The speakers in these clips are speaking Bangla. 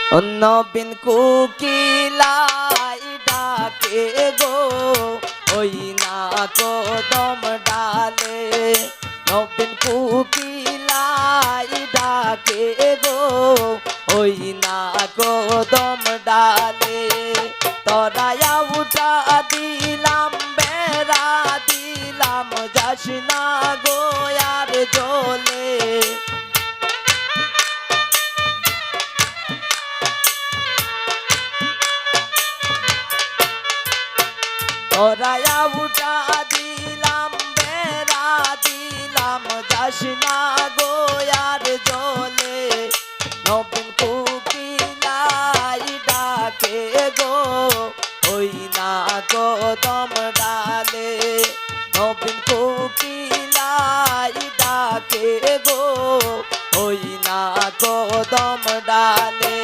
নবীন কোকিলাই ডাকে গো ওই না কদম ডালে নবীন কোকিলাই ডাকে গো ওই না কদম ডালে তরায়া উঠা দিলাম বেড়া দিলাম যাস না গো আর জলে তরায়া উঠা দিলাম বেড়া দিলাম যাস না গো আর জলে নবীন কোকিলাই ডাকে গো ওই না কদম ডালে নবীন কোকিলাই ডাকে গো ওই না কদম ডালে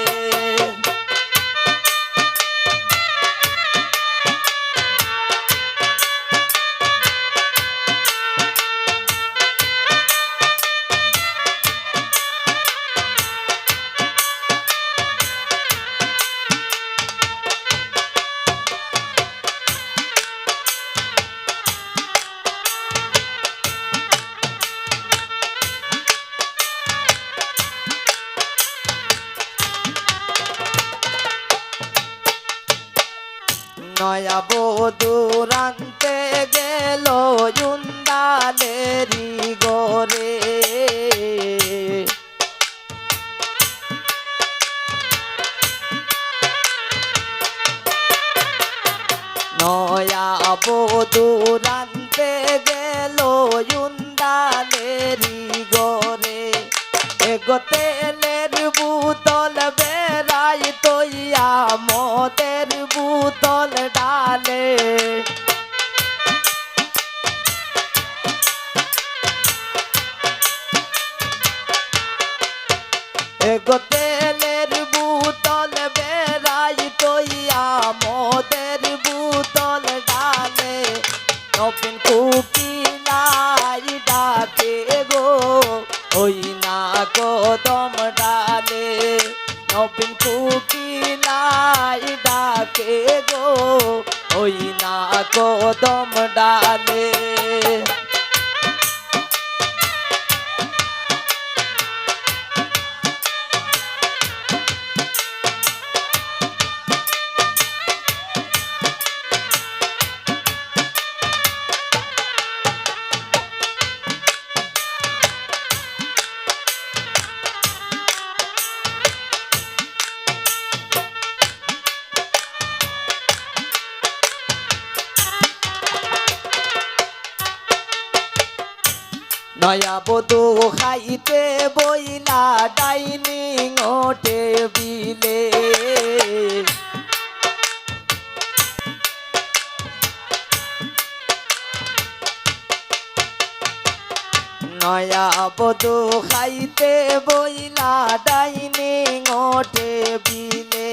নয়া বধূর আনতে গেল জুন্দালেরি গোরে নয়া বধূর আনতে গেল জুন্দালেরি গোরে এগো তেলের বোতল বেড়াই তৈয়া মদের বোতল ডালে এগো তেলের বোতল বেড়াই তৈয়া মদের বোতল ডালে নবীন কোকিলাই ডাকে গো ওই না কদম ডালে নবীন কোকিলাই ডাকে গো ওই না কদম ডালে নয়া বধূ খাইতে বইলা ডাইনিং টেবিলে নয়া বধূ খাইতে বইলা ডাইনিং টেবিলে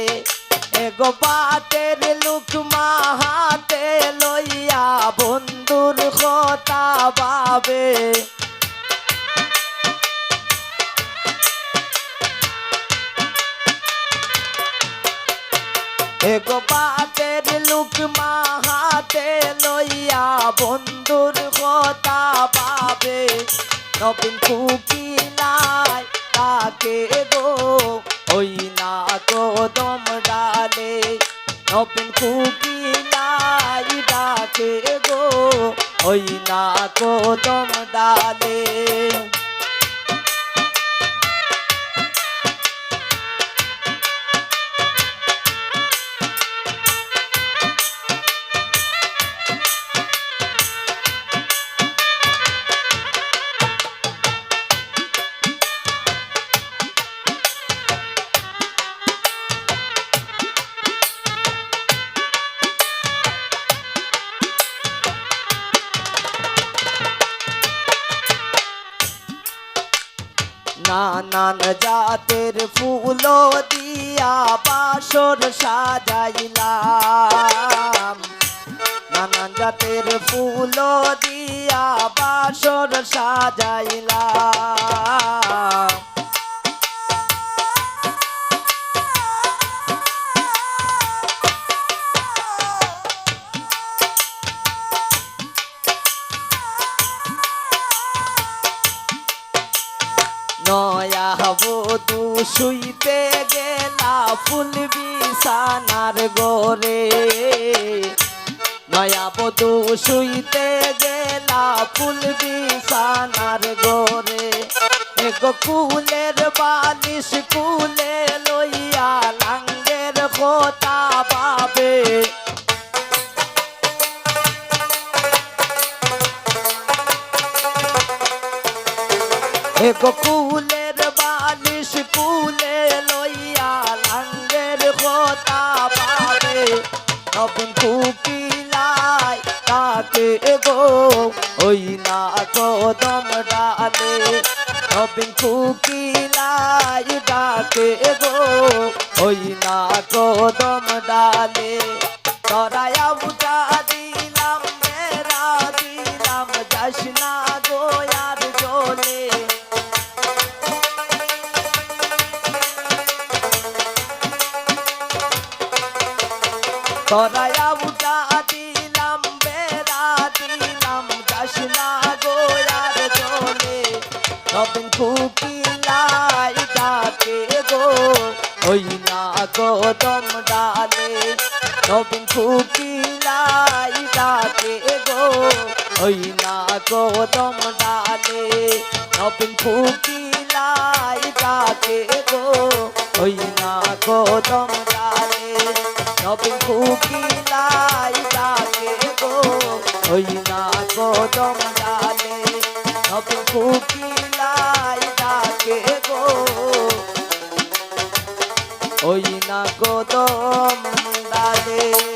এগো পাতের লুকমা হাতে লইয়া বন্ধুর কথা ভাবে এগো পাতের লুকমা হাতে লইয়া বন্ধুর কথা ভাবে নবীন কোকিলাই ডাকে গো ওই না কদম ডালে নবীন কোকিলাই ডাকে গো ওই না কদম ডালে নানান জাতের ফুল দিয়া বাসর সাজাইলাম নানান জাতের ফুল দিয়া বাসর সাজাইলাম ফুল বিছানার গোরে নয়া বধূ শুইতে গেলা ফুল বিছানার গোরে এগো কুলের বালিশ কুলে লইয়া লাঙ্গের কথা ভাবে এগো কুলের বালিশ কুলে লইয়া লাঙ্গের কথা ভাবে নবীন কুকিলাই তাকে গো ওই না কদম ডালে নবীন কুকিলাই ডাকে গো ওই না কদম ডালে তরায়া উঠা দিলাম মেরা দিলাম যাস না গো আর জলে তরায়া উঠা দিলাম বেড়া দিলাম যাস না গো আর জলে নবীন কুকিলাই ডাকে গো ওই না কদম ডালে নবীন কুকিলাই ডাকে গো ওই না কদম ডালে নবীন কুকিলাই ডাকে গো ওই না কদম ডালে নবীন কুকিলাই ডাকে গো ওই না কদম ডালে নবীন কুকিলাই ডাকে গো ওই না কদম ডালে।